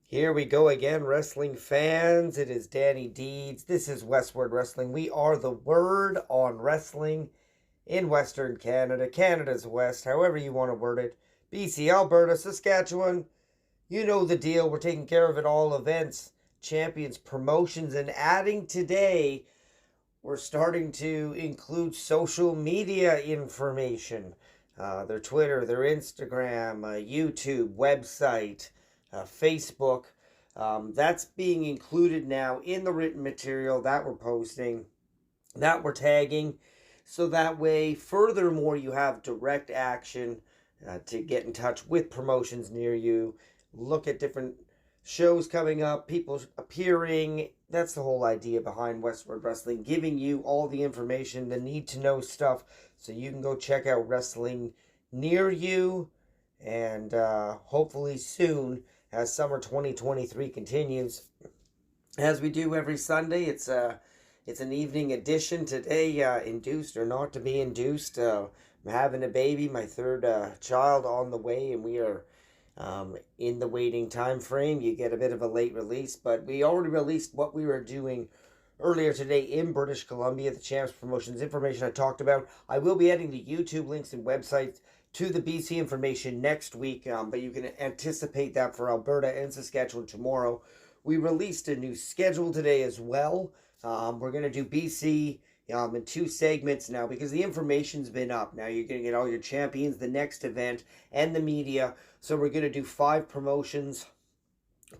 Here we go again, wrestling fans. It is Danni Deeds. This is WestWord Wrestling. We are the word on wrestling in Western Canada, Canada's West, however you want to word it. BC, Alberta, Saskatchewan. You know the deal. We're taking care of it all. Events, champions, promotions, and adding today, we're starting to include social media information. Their Twitter, their Instagram, YouTube, website, Facebook. That's being included now in the written material that we're posting, that we're tagging. So that way, furthermore, you have direct action to get in touch with promotions near you, look at different shows coming up, people appearing. That's the whole idea behind WestWord Wrestling, giving you all the information, the need to know stuff, so you can go check out wrestling near you. And hopefully soon, as summer 2023 continues, as we do every Sunday, it's an evening edition today, induced or not to be induced. I'm having a baby, my third child on the way, and we are in the waiting time frame. You get a bit of a late release, but we already released what we were doing earlier today in British Columbia, the Champs Promotions information I talked about. I will be adding the YouTube links and websites to the BC information next week, but you can anticipate that for Alberta and Saskatchewan tomorrow. We released a new schedule today as well. We're going to do BC in two segments now because the information's been up. Now you're going to get all your champions, the next event, and the media. So we're going to do 5 promotions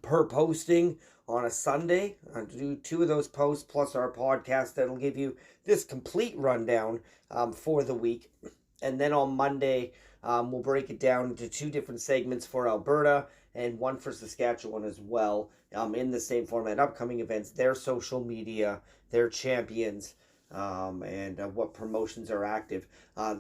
per posting on a Sunday. I'll do 2 of those posts plus our podcast that'll give you this complete rundown for the week. And then on Monday, we'll break it down into 2 different segments for Alberta and 1 for Saskatchewan as well, in the same format. Upcoming events, their social media, their champions, and what promotions are active.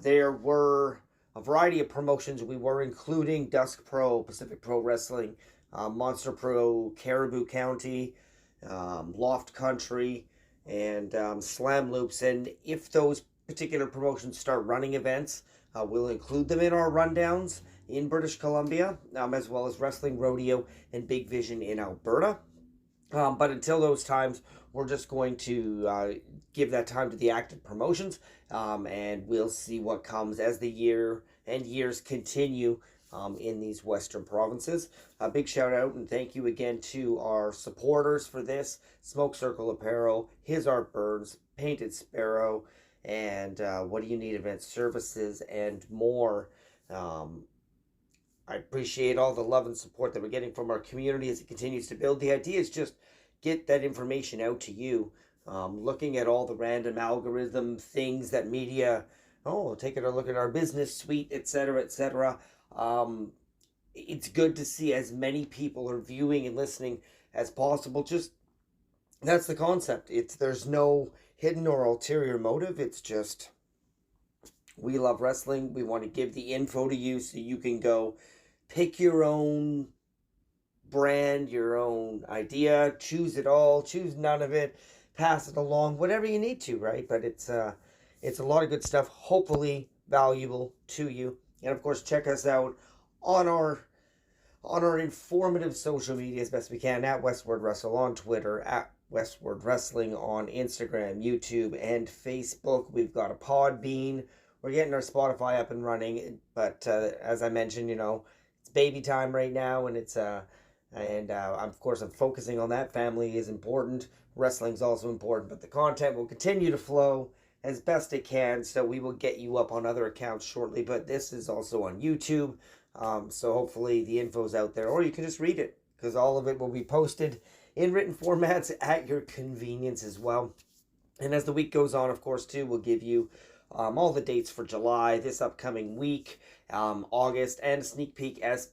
There were a variety of promotions we were including: Dusk Pro, Pacific Pro Wrestling, Monster Pro, Caribou County, Loft Country, and Slam Loops. And if those particular promotions start running events, we'll include them in our rundowns in British Columbia, as well as Wrestling Rodeo and Big Vision in Alberta. But until those times, we're just going to give that time to the active promotions, and we'll see what comes as the year and years continue in these Western provinces. A big shout out and thank you again to our supporters for this: Smoke Circle Apparel, His Art Burns, Painted Sparrow, and What Do You Need Event Services, and more. I appreciate all the love and support that we're getting from our community as it continues to build. The idea is just get that information out to you. Looking at all the random algorithm things that media, taking a look at our business suite, etc., etc. It's good to see as many people are viewing and listening as possible. Just that's the concept. There's no hidden or ulterior motive. It's just we love wrestling. We want to give the info to you so you can go pick your own brand, your own idea, choose it all, choose none of it, pass it along, whatever you need to, right? But it's a lot of good stuff, hopefully valuable to you. And of course, check us out on our informative social media as best we can, at WestWord Wrestle on Twitter, at WestWord Wrestling on Instagram, YouTube, and Facebook. We've got a Podbean. We're getting our Spotify up and running, but as I mentioned, it's baby time right now, and of course I'm focusing on that. Family is important. Wrestling's also important, but the content will continue to flow as best it can, so we will get you up on other accounts shortly, but this is also on YouTube, so hopefully the info's out there, or you can just read it, because all of it will be posted in written formats at your convenience as well. And as the week goes on, of course, too, we'll give you all the dates for July, this upcoming week, August, and a sneak peek as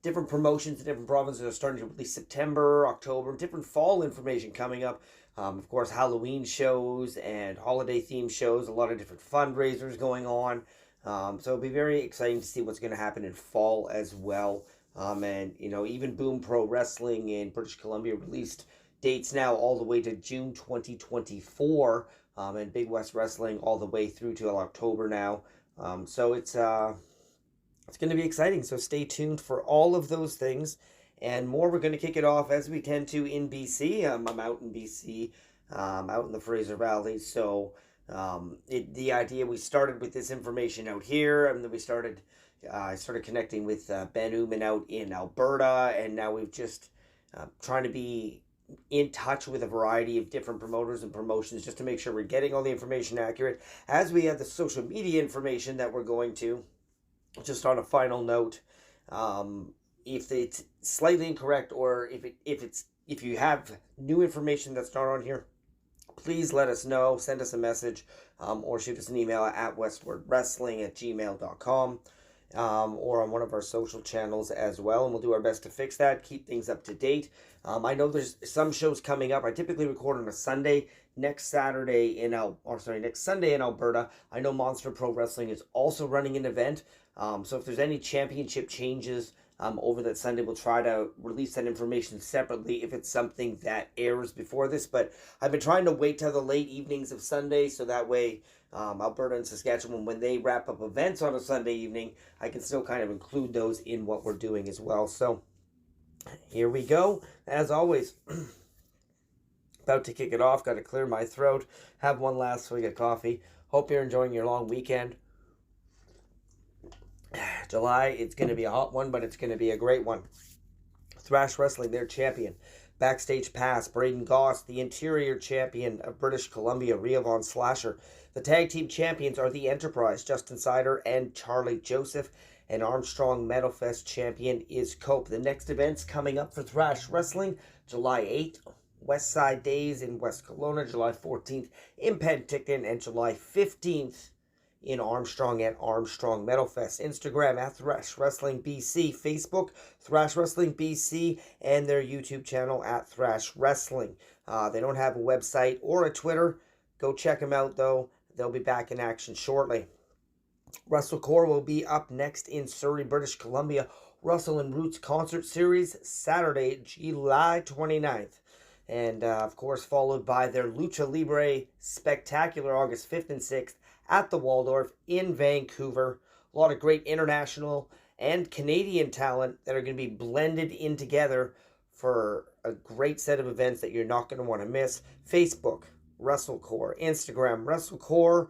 different promotions in different provinces are starting to release September, October, different fall information coming up. Of course, Halloween shows and holiday themed shows, a lot of different fundraisers going on. So it'll be very exciting to see what's going to happen in fall as well. And, even Boom Pro Wrestling in British Columbia released dates now all the way to June 2024. And Big West Wrestling all the way through to October now. So it's going to be exciting. So stay tuned for all of those things. and more. We're going to kick it off as we tend to in BC. I'm out in BC, out in the Fraser Valley. So the idea, we started with this information out here, and then I started connecting with Ben Uman out in Alberta, and now we've just trying to be in touch with a variety of different promoters and promotions just to make sure we're getting all the information accurate. As we have the social media information that we're going to, just on a final note, if it's slightly incorrect, or if you have new information that's not on here, please let us know. Send us a message, or shoot us an email at westwordwrestling@gmail.com, or on one of our social channels as well, and we'll do our best to fix that, keep things up to date. I know there's some shows coming up. I typically record on a Sunday. Next Sunday in Alberta. I know Monster Pro Wrestling is also running an event. So if there's any championship changes over that Sunday, we'll try to release that information separately if it's something that airs before this. But I've been trying to wait till the late evenings of Sunday, so that way Alberta and Saskatchewan, when they wrap up events on a Sunday evening, I can still kind of include those in what we're doing as well. So here we go. As always, about to kick it off. Got to clear my throat. Have one last swig of coffee. Hope you're enjoying your long weekend. July, it's going to be a hot one, but it's going to be a great one. Thrash Wrestling, their champion. Backstage Pass, Braden Goss, the interior champion of British Columbia, Rhea Von Slasher. The tag team champions are The Enterprise, Justin Sider and Charlie Joseph. And Armstrong Metal Fest champion is Cope. The next event's coming up for Thrash Wrestling, July 8th. West Side Days in West Kelowna, July 14th in Penticton, and July 15th in Armstrong at Armstrong Metal Fest. Instagram at Thrash Wrestling BC, Facebook Thrash Wrestling BC, and their YouTube channel at Thrash Wrestling. They don't have a website or a Twitter. Go check them out though. They'll be back in action shortly. WrestleCore will be up next in Surrey, British Columbia. Russell and Roots Concert Series, Saturday, July 29th. And, of course, followed by their Lucha Libre Spectacular, August 5th and 6th at the Waldorf in Vancouver. A lot of great international and Canadian talent that are going to be blended in together for a great set of events that you're not going to want to miss. Facebook, WrestleCore. Instagram, WrestleCore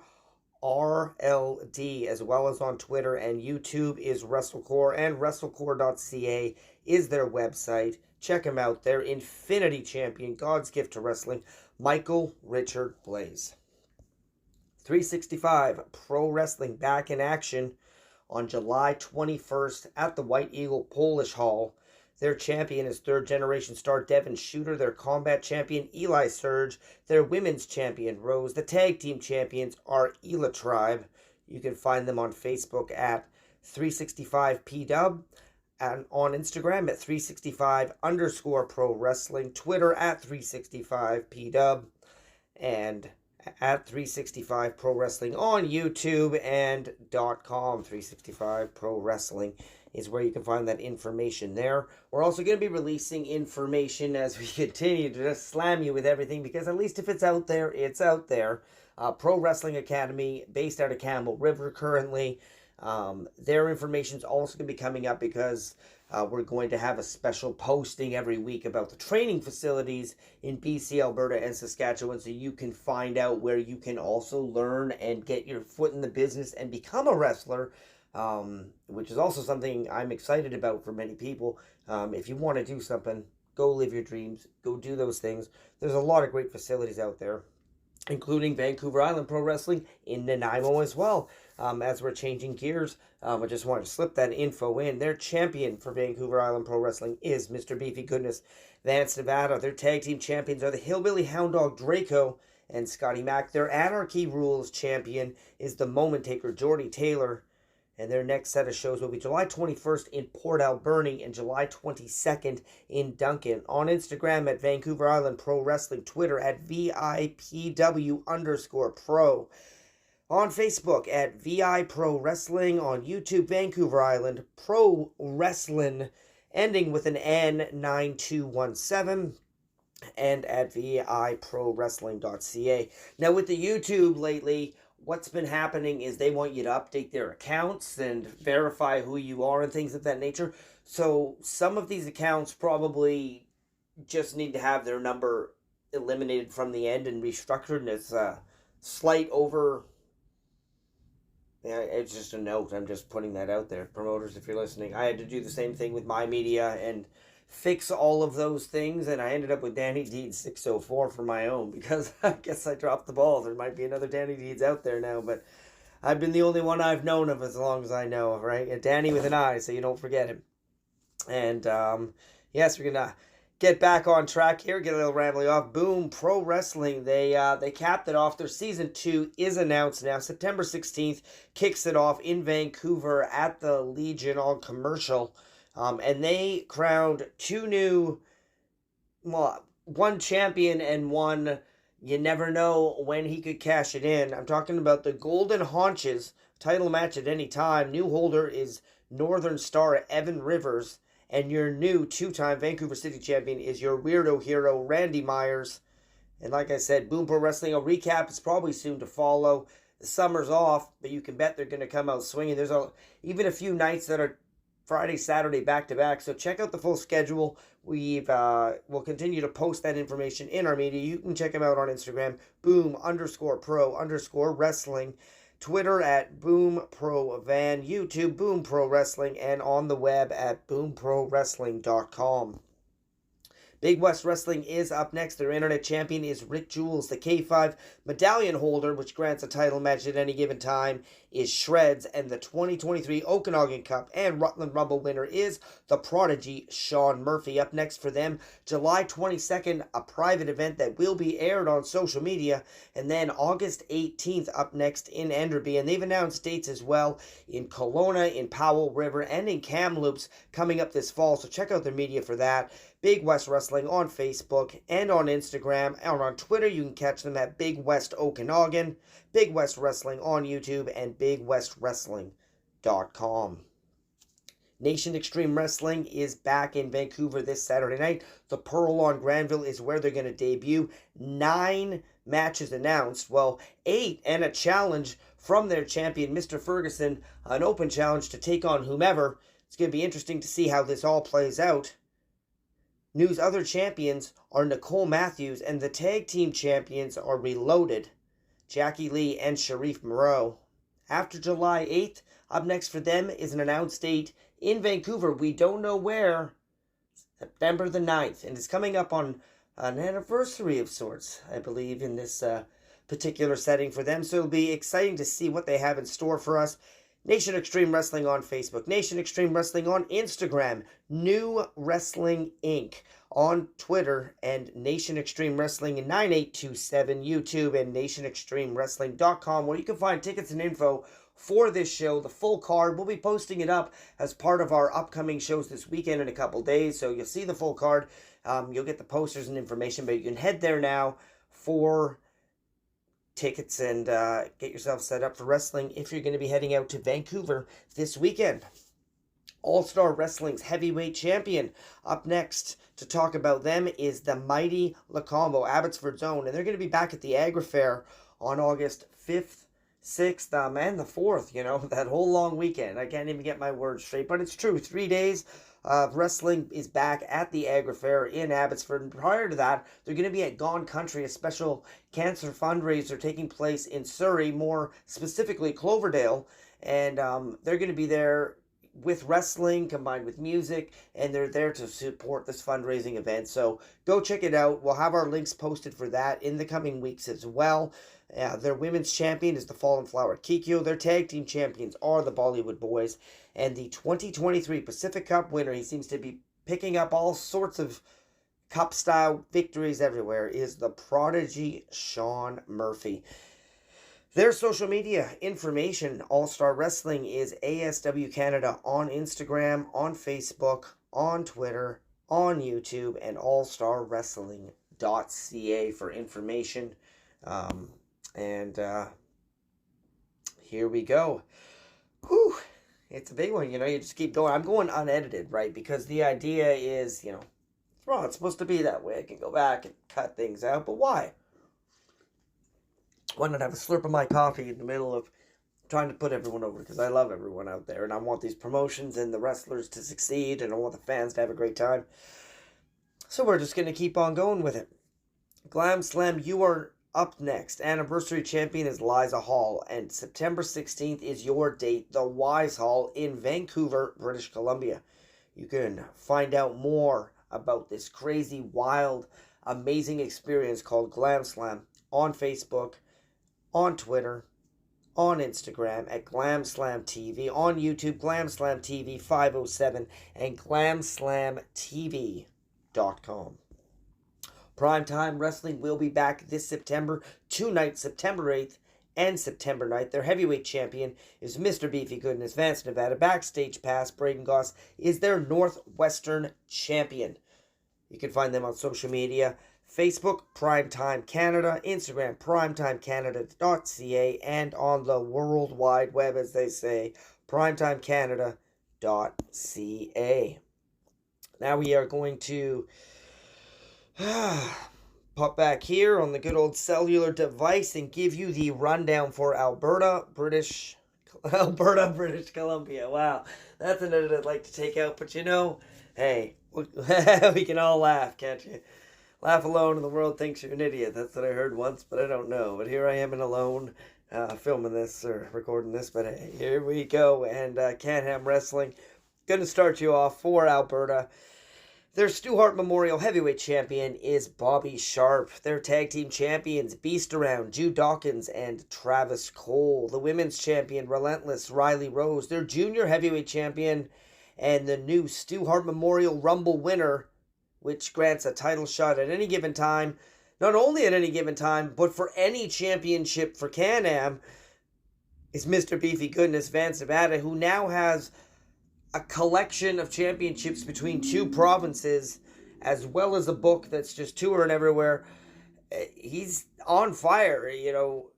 RLD, as well as on Twitter and YouTube is WrestleCore, and WrestleCore.ca is their website. Check them out. Their Infinity Champion, God's Gift to Wrestling, Michael Richard Blaze. 365 Pro Wrestling back in action on July 21st at the White Eagle Polish Hall. Their champion is third generation star Devin Shooter. Their combat champion Eli Surge. Their women's champion Rose. The tag team champions are Ela Tribe. You can find them on Facebook at 365PW, and on Instagram at 365_Pro Wrestling, Twitter at 365PW, and at 365 Pro Wrestling on YouTube and .com. 365 Pro Wrestling is where you can find that information there. We're also going to be releasing information as we continue to just slam you with everything, because at least if it's out there, it's out there. Pro Wrestling Academy, based out of Campbell River currently. Their information is also going to be coming up because we're going to have a special posting every week about the training facilities in BC, Alberta, and Saskatchewan, so you can find out where you can also learn and get your foot in the business and become a wrestler, which is also something I'm excited about for many people. If you want to do something, go live your dreams, go do those things. There's a lot of great facilities out there, including Vancouver Island Pro Wrestling in Nanaimo as well. As we're changing gears, I just wanted to slip that info in. Their champion for Vancouver Island Pro Wrestling is Mr. Beefy Goodness, Vance Nevada. Their tag team champions are the Hillbilly Hound Dog Draco and Scotty Mack. Their Anarchy Rules champion is the Moment Taker, Jordy Taylor. And their next set of shows will be July 21st in Port Alberni and July 22nd in Duncan. On Instagram at Vancouver Island Pro Wrestling, Twitter at VIPW_pro. On Facebook at VI Pro Wrestling. On YouTube, Vancouver Island Pro Wrestling, ending with an N9217. And at VIProwrestling.ca. Now with the YouTube lately, what's been happening is they want you to update their accounts and verify who you are and things of that nature. So some of these accounts probably just need to have their number eliminated from the end and restructured, and it's a slight over. Yeah, it's just a note. I'm just putting that out there. Promoters, if you're listening, I had to do the same thing with my media and fix all of those things, and I ended up with Danni Deeds 604 for my own because I guess I dropped the ball. There might be another Danni Deeds out there now, but I've been the only one I've known of as long as I know, right? And Danny with an I, so you don't forget him. And yes, we're gonna get back on track here. Get a little rambling off. Boom Pro Wrestling. They capped it off. Their season 2 is announced now. September 16th kicks it off in Vancouver at the Legion on commercial. And they crowned 2 new, well, one champion and one. You never know when he could cash it in. I'm talking about the Golden Haunches title match at any time. New holder is Northern Star Evan Rivers. And your new 2-time Vancouver City champion is your weirdo hero, Randy Myers. And like I said, Boom Pro Wrestling, a recap is probably soon to follow. The summer's off, but you can bet they're going to come out swinging. There's even a few nights that are Friday, Saturday, back-to-back. So check out the full schedule. We'll continue to post that information in our media. You can check them out on Instagram, boom_pro_wrestling. Twitter at Boom Pro Van, YouTube Boom Pro Wrestling, and on the web at boomprowrestling.com. Big West Wrestling is up next. Their internet champion is Rick Jules. The K5 medallion holder, which grants a title match at any given time, is Shreds. And the 2023 Okanagan Cup and Rutland Rumble winner is the prodigy Sean Murphy. Up next for them, July 22nd, a private event that will be aired on social media. And then August 18th, up next in Enderby. And they've announced dates as well in Kelowna, in Powell River, and in Kamloops coming up this fall. So check out their media for that. Big West Wrestling on Facebook and on Instagram, and on Twitter you can catch them at Big West Okanagan, Big West Wrestling on YouTube, and BigWestWrestling.com. Nation Extreme Wrestling is back in Vancouver this Saturday night. The Pearl on Granville is where they're going to debut. 9 matches announced. Well, 8 and a challenge from their champion, Mr. Ferguson. An open challenge to take on whomever. It's going to be interesting to see how this all plays out. News other champions are Nicole Matthews, and the tag team champions are Reloaded, Jackie Lee and Sharif Moreau. After July 8th, up next for them is an announced date in Vancouver. We don't know where. September the 9th, and it's coming up on an anniversary of sorts, I believe, in this particular setting for them. So it'll be exciting to see what they have in store for us. Nation Extreme Wrestling on Facebook, Nation Extreme Wrestling on Instagram, New Wrestling Inc. on Twitter, and Nation Extreme Wrestling in 9827 YouTube, and NationExtremeWrestling.com, where you can find tickets and info for this show. The full card, we'll be posting it up as part of our upcoming shows this weekend in a couple days, so you'll see the full card. You'll get the posters and information, but you can head there now for tickets and get yourself set up for wrestling if you're going to be heading out to Vancouver this weekend. All-Star Wrestling's heavyweight champion. Up next to talk about them is the mighty Lacombo, Abbotsford's own, and they're going to be back at the Agri Fair on August 5th, 6th, and the 4th, that whole long weekend. I can't even get my words straight, but it's true. 3 days of wrestling is back at the Agri Fair in Abbotsford. And prior to that, they're going to be at Gone Country, a special cancer fundraiser taking place in Surrey, more specifically Cloverdale. And they're going to be there with wrestling combined with music, and they're there to support this fundraising event. So go check it out. We'll have our links posted for that in the coming weeks as well. Their women's champion is the Fallen Flower Kikyo. Their tag team champions are the Bollywood Boys. And the 2023 Pacific Cup winner, he seems to be picking up all sorts of cup-style victories everywhere, is the prodigy Sean Murphy. Their social media information, All-Star Wrestling, is ASW Canada on Instagram, on Facebook, on Twitter, on YouTube, and allstarwrestling.ca for information. Here we go. Whew. It's a big one, you just keep going. I'm going unedited, right? Because the idea is, well, it's supposed to be that way. I can go back and cut things out, but why? Why not have a slurp of my coffee in the middle of trying to put everyone over because I love everyone out there and I want these promotions and the wrestlers to succeed and I want the fans to have a great time. So we're just going to keep on going with it. Glam Slam, you are up next. Anniversary champion is Liza Hall, and September 16th is your date, the Wise Hall in Vancouver, British Columbia. You can find out more about this crazy, wild, amazing experience called Glam Slam on Facebook, on Twitter, on Instagram at Glam Slam TV, on YouTube, Glam Slam TV 507, and GlamSlamTV.com. Primetime Wrestling will be back this September, 2 nights, September 8th and September 9th. Their heavyweight champion is Mr. Beefy Goodness, Vance, Nevada. Backstage Pass, Braden Goss is their Northwestern champion. You can find them on social media. Facebook, Primetime Canada, Instagram, primetimecanada.ca, and on the World Wide Web, as they say, primetimecanada.ca. Now we are going to pop back here on the good old cellular device and give you the rundown for Alberta, British Columbia. Wow, that's an edit I'd like to take out, but you know, hey, we can all laugh, can't you? Laugh alone and the world thinks you're an idiot. That's what I heard once, but I don't know. But here I am in alone, filming this or recording this, but hey, here we go. And Can-Am Wrestling, going to start you off for Alberta. Their Stu Hart Memorial Heavyweight Champion is Bobby Sharp. Their Tag Team Champions, Beast Around, Jude Dawkins, and Travis Cole. The Women's Champion, Relentless, Riley Rose. Their Junior Heavyweight Champion, and the new Stu Hart Memorial Rumble winner, which grants a title shot at any given time. Not only at any given time, but for any championship for Can-Am, is Mr. Beefy Goodness, Vance, Nevada, who now has a collection of championships between 2 provinces, as well as a book that's just touring everywhere. He's on fire, you know.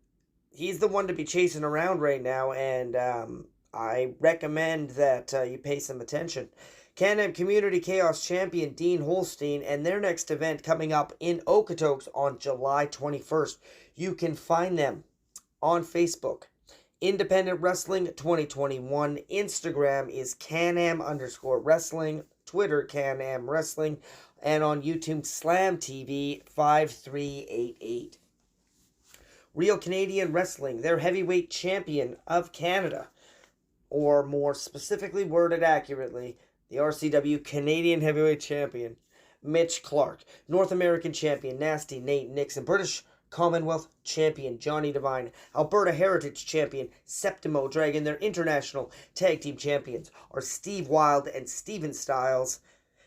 He's the one to be chasing around right now, and I recommend that you pay some attention. Can-Am Community Chaos Champion Dean Holstein, and their next event coming up in Okotoks on July 21st. You can find them on Facebook. Independent Wrestling 2021. Instagram is Can-Am_Wrestling. Twitter, Can-Am Wrestling. And on YouTube, Slam TV 5388. Real Canadian Wrestling, their heavyweight champion of Canada. Or more specifically worded accurately, the RCW Canadian Heavyweight Champion, Mitch Clark. North American Champion, Nasty Nate Nixon. British Commonwealth Champion, Johnny Devine. Alberta Heritage Champion, Septimo Dragon. Their International Tag Team Champions are Steve Wild and Steven Styles.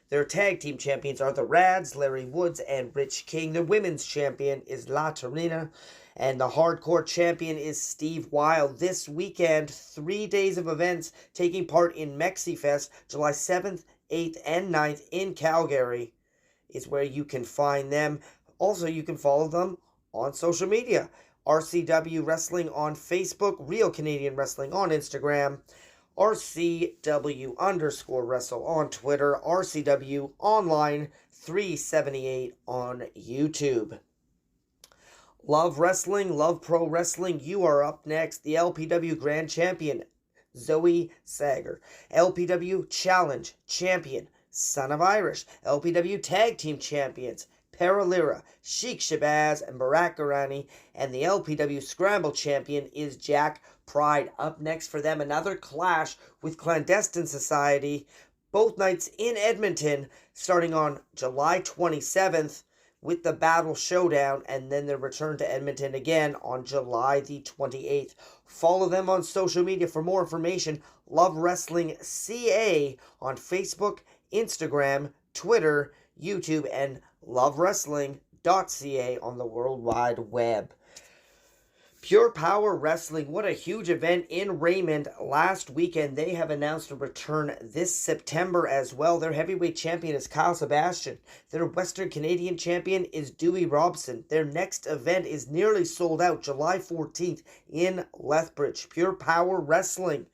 Their Tag Team Champions are the Rads, Larry Woods, and Rich King. The Women's Champion is La Torina. And the Hardcore Champion is Steve Wild. This weekend, 3 days of events taking part in MexiFest, July 7th, 8th, and 9th in Calgary is where you can find them. Also, you can follow them on social media. RCW Wrestling on Facebook, Real Canadian Wrestling on Instagram, RCW_Wrestle on Twitter, RCW Online 378 on YouTube. Love Wrestling, Love Pro Wrestling, you are up next. The LPW Grand Champion, Zoe Sager. LPW Challenge Champion, Son of Irish. LPW Tag Team Champions, Paralira, Sheik Shabazz, and Barack Garani. And the LPW Scramble Champion is Jack Pride. Up next for them, another clash with Clandestine Society. Both nights in Edmonton, starting on July 27th. With the Battle Showdown, and then their return to Edmonton again on July the 28th. Follow them on social media for more information. Love Wrestling CA on Facebook, Instagram, Twitter, YouTube, and lovewrestling.ca on the World Wide Web. Pure Power Wrestling, what a huge event in Raymond last weekend. They have announced a return this September as well. Their heavyweight champion is Kyle Sebastian. Their Western Canadian champion is Dewey Robson. Their next event is nearly sold out, July 14th in Lethbridge. Pure Power Wrestling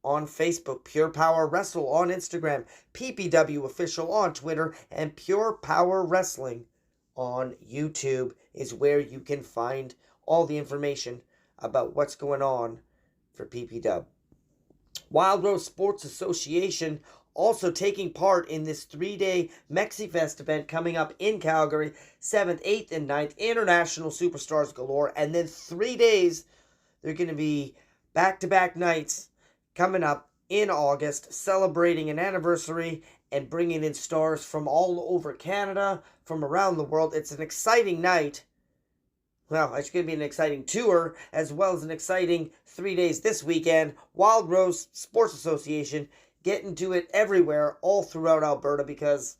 on Facebook, Pure Power Wrestle on Instagram, PPW Official on Twitter, and Pure Power Wrestling on YouTube is where you can find all the information about what's going on for PPW. Wild Rose Sports Association also taking part in this 3-day MexiFest event coming up in Calgary, 7th, 8th, and 9th. International superstars galore. And then 3 days, they're going to be back-to-back nights coming up in August, celebrating an anniversary and bringing in stars from all over Canada, from around the world. It's an exciting night. Well, it's going to be an exciting tour, as well as an exciting 3 days this weekend. Wild Rose Sports Association getting to it everywhere, all throughout Alberta, because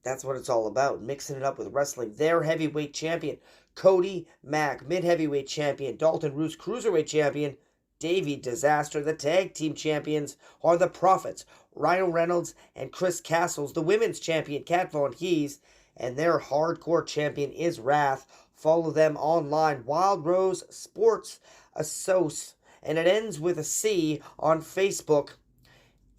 that's what it's all about, mixing it up with wrestling. Their heavyweight champion, Cody Mack, mid-heavyweight champion, Dalton Roos, cruiserweight champion, Davey Disaster. The tag team champions are the Prophets, Rhino Reynolds and Chris Castles. The women's champion, Kat Von Hees, and their hardcore champion is Wrath. Follow them online, Wild Rose Sports Assoc, and it ends with a C, on Facebook,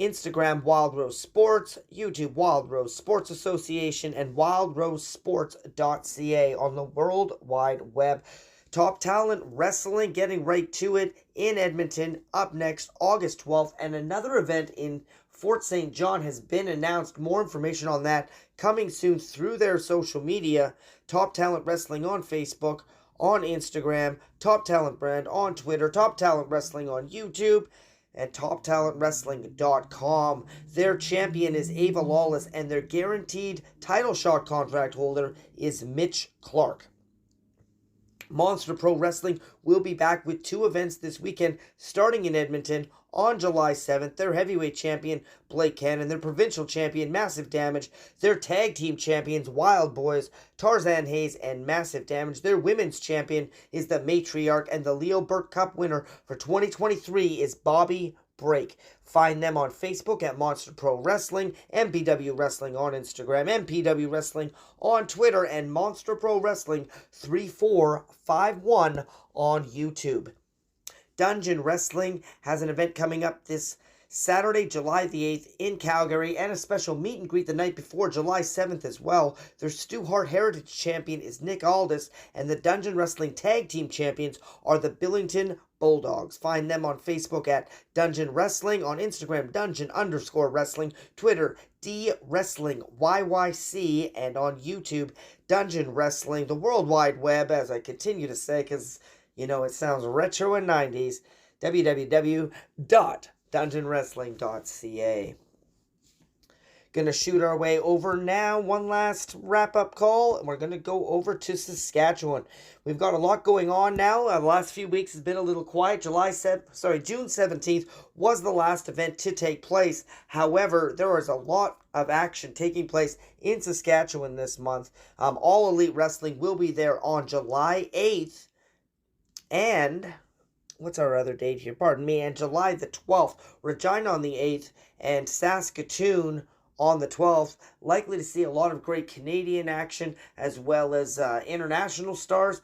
Instagram, Wild Rose Sports, YouTube, Wild Rose Sports Association, and wildrosesports.ca on the World Wide Web. Top Talent Wrestling getting right to it in Edmonton up next, August 12th, and another event in Fort St. John has been announced. More information on that coming soon through their social media. Top Talent Wrestling on Facebook, on Instagram, Top Talent Brand on Twitter, Top Talent Wrestling on YouTube, and TopTalentWrestling.com. Their champion is Ava Lawless, and their guaranteed title shot contract holder is Mitch Clark. Monster Pro Wrestling will be back with 2 events this weekend, starting in Edmonton on July 7th. Their heavyweight champion, Blake Cannon, their provincial champion, Massive Damage, their tag team champions, Wild Boys, Tarzan Hayes, and Massive Damage. Their women's champion is the Matriarch, and the Leo Burke Cup winner for 2023 is Bobby Break. Find them on Facebook at Monster Pro Wrestling, MPW Wrestling on Instagram, MPW Wrestling on Twitter, and Monster Pro Wrestling 3451 on YouTube. Dungeon Wrestling has an event coming up this Saturday, July the 8th in Calgary, and a special meet and greet the night before, July 7th as well. Their Stu Hart Heritage Champion is Nick Aldis, and the Dungeon Wrestling Tag Team Champions are the Billington Bulldogs. Find them on Facebook at Dungeon Wrestling, on Instagram, Dungeon_Wrestling, Twitter, DWrestling YYC, and on YouTube, Dungeon Wrestling, the World Wide Web, as I continue to say, because, you know, it sounds retro and 90s, www.dungeonwrestling.ca. Gonna shoot our way over now. One last wrap-up call, and we're gonna go over to Saskatchewan. We've got a lot going on now. The last few weeks has been a little quiet. June 17th was the last event to take place. However, there is a lot of action taking place in Saskatchewan this month. All Elite Wrestling will be there on July 8th, and what's our other date here? Pardon me. And July the 12th, Regina on the 8th, and Saskatoon on the 12th. Likely to see a lot of great Canadian action as well as international stars.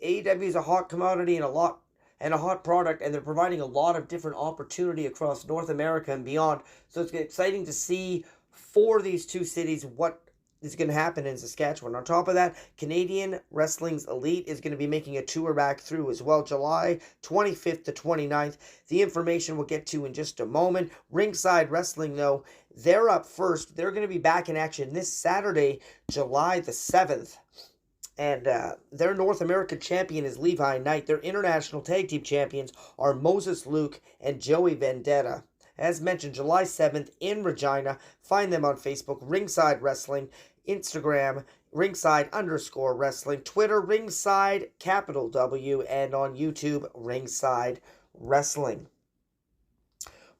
AEW is a hot commodity and a hot product, and they're providing a lot of different opportunity across North America and beyond. So it's exciting to see for these two cities what is going to happen in Saskatchewan. On top of that, Canadian Wrestling's Elite is going to be making a tour back through as well, July 25th to 29th. The information we'll get to in just a moment. Ringside Wrestling, though, they're up first. They're going to be back in action this Saturday, July the 7th. And their North American champion is Levi Knight. Their international tag team champions are Moses Luke and Joey Vendetta. As mentioned, July 7th in Regina. Find them on Facebook, Ringside Wrestling, Instagram, Ringside_Wrestling, Twitter, Ringside, capital W, and on YouTube, Ringside Wrestling.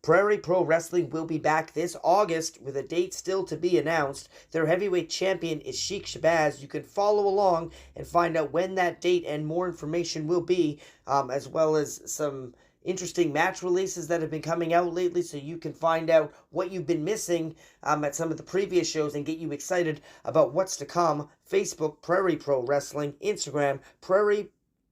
Prairie Pro Wrestling will be back this August with a date still to be announced. Their heavyweight champion is Sheik Shabazz. You can follow along and find out when that date and more information will be, as well as some interesting match releases that have been coming out lately, so you can find out what you've been missing at some of the previous shows and get you excited about what's to come. Facebook, Prairie Pro Wrestling, Instagram, Prairie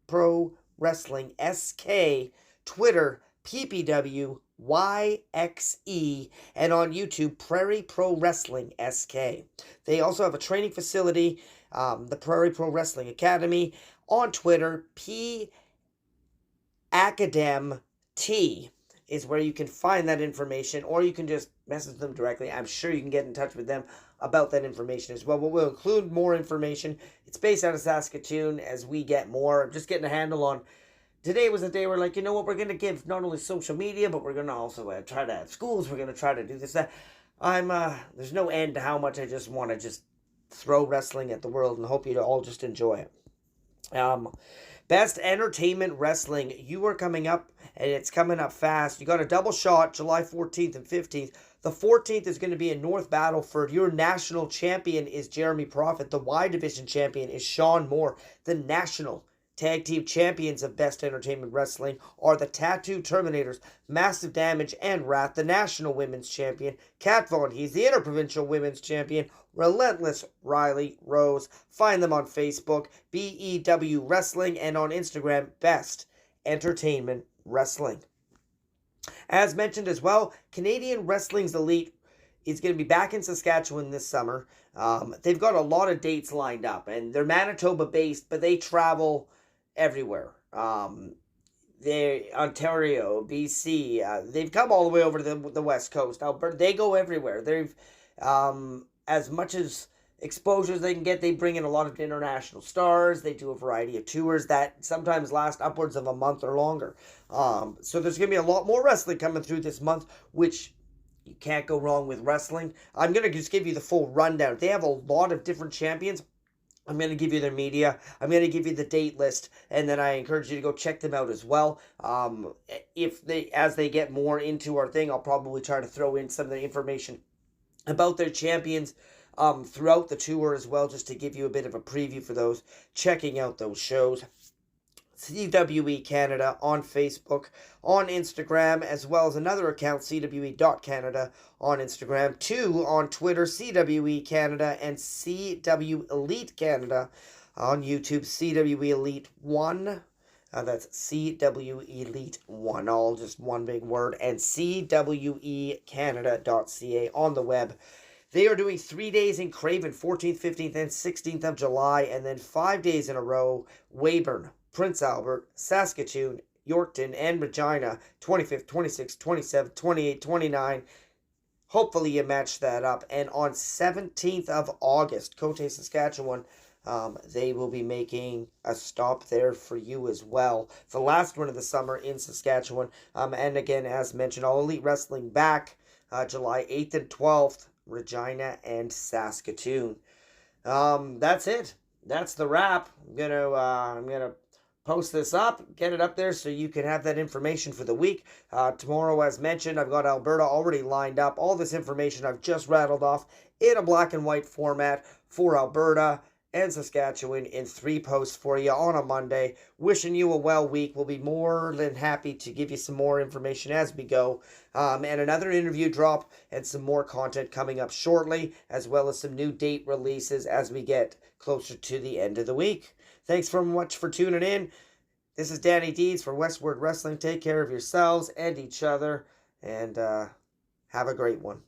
Pro Wrestling SK, Twitter, PPW YXE, and on YouTube, Prairie Pro Wrestling SK. They also have a training facility, the Prairie Pro Wrestling Academy, on Twitter, Academ T is where you can find that information, or you can just message them directly. I'm sure you can get in touch with them about that information as well. But we'll include more information. It's based out of Saskatchewan as we get more. Just getting a handle on. Today was a day where, like, you know what, we're going to give not only social media, but we're going to also try to have schools. We're going to try to do this, that. There's no end to how much I just want to just throw wrestling at the world and hope you all just enjoy it. Best Entertainment Wrestling, you are coming up, and it's coming up fast. You got a double shot July 14th and 15th. The 14th is going to be in North Battleford. Your national champion is Jeremy Prophet. The Y Division champion is Sean Moore. The national tag team champions of Best Entertainment Wrestling are the Tattoo Terminators, Massive Damage, and Wrath. The national women's champion, Kat Von He's the interprovincial women's champion, Relentless Riley Rose. Find them on Facebook, BEW Wrestling, and on Instagram, Best Entertainment Wrestling. As mentioned as well, Canadian Wrestling's Elite is going to be back in Saskatchewan this summer. They've got a lot of dates lined up, and they're Manitoba based, but they travel everywhere. They're Ontario, BC. They've come all the way over to the West Coast. Alberta, they go everywhere. They've as much as exposure as they can get, they bring in a lot of international stars. They do a variety of tours that sometimes last upwards of a month or longer. So there's going to be a lot more wrestling coming through this month, which you can't go wrong with wrestling. I'm going to just give you the full rundown. They have a lot of different champions. I'm going to give you their media. I'm going to give you the date list, and then I encourage you to go check them out as well. As they get more into our thing, I'll probably try to throw in some of the information about their champions throughout the tour as well, just to give you a bit of a preview for those checking out those shows. CWE Canada on Facebook, on Instagram, as well as another account, CWE.Canada on Instagram, 2 on Twitter, CWE Canada, and CW Elite Canada on YouTube, CWE Elite 1. That's CW Elite 1, all just one big word, and CWECanada.ca on the web. They are doing 3 days in Craven, 14th, 15th, and 16th of July, and then 5 days in a row, Weyburn, Prince Albert, Saskatchewan, Yorkton, and Regina, 25th, 26th, 27th, 28th, 29th. Hopefully you match that up. And on 17th of August, Cote, Saskatchewan, they will be making a stop there for you as well. The last one of the summer in Saskatchewan. And again, as mentioned, All Elite Wrestling back July 8th and 12th, Regina and Saskatoon. That's it. That's the wrap. I'm gonna post this up, get it up there so you can have that information for the week. Tomorrow, as mentioned, I've got Alberta already lined up. All this information I've just rattled off in a black and white format for Alberta and Saskatchewan in 3 posts for you on a Monday. Wishing you a well week. We'll be more than happy to give you some more information as we go. And another interview drop and some more content coming up shortly, as well as some new date releases as we get closer to the end of the week. Thanks very much for tuning in. This is Danni Deeds for WestWord Wrestling. Take care of yourselves and each other, and have a great one.